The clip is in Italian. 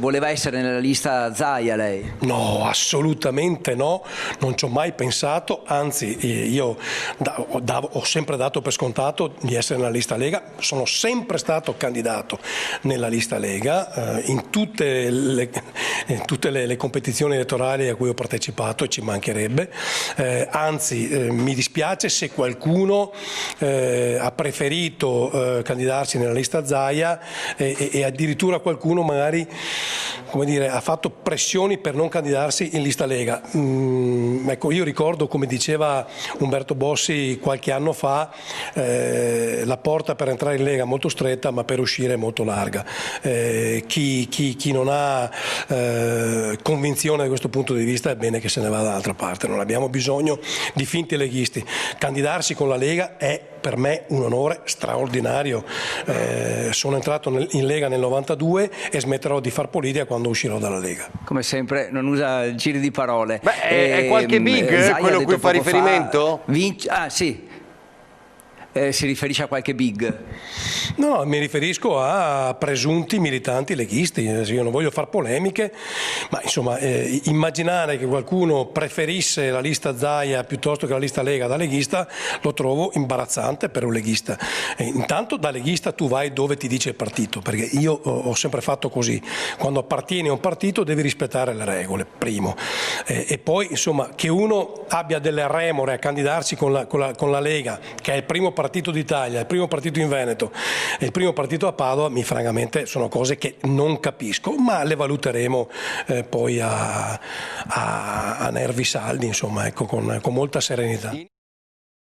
Voleva essere nella lista Zaia lei? No, assolutamente no, non ci ho mai pensato, anzi io ho sempre dato per scontato di essere nella lista Lega, sono sempre stato candidato nella lista Lega in tutte le competizioni elettorali a cui ho partecipato, e ci mancherebbe, anzi mi dispiace se qualcuno ha preferito candidarsi nella lista Zaia e addirittura qualcuno magari, come dire, ha fatto pressioni per non candidarsi in lista Lega. Ecco, io ricordo, come diceva Umberto Bossi qualche anno fa, la porta per entrare in Lega è molto stretta, ma per uscire è molto larga. Chi non ha convinzione da questo punto di vista è bene che se ne vada dall'altra parte, non abbiamo bisogno di finti leghisti. Candidarsi con la Lega è per me un onore straordinario. Sono entrato in Lega nel 92 e smetterò di far politica quando uscirò dalla Lega. Come sempre non usa giri di parole. Beh, è qualche big quello a cui fa riferimento? Sì. Si riferisce a qualche big? No, mi riferisco a presunti militanti leghisti. Io non voglio far polemiche, ma insomma immaginare che qualcuno preferisse la lista Zaia piuttosto che la lista Lega da leghista lo trovo imbarazzante per un leghista. Intanto da leghista tu vai dove ti dice il partito, perché io ho sempre fatto così: quando appartieni a un partito devi rispettare le regole, primo, e poi insomma che uno abbia delle remore a candidarsi con la Lega, che è il primo partito d'Italia, il primo partito in Veneto e il primo partito a Padova, francamente sono cose che non capisco, ma le valuteremo poi a nervi saldi, insomma, ecco, con molta serenità.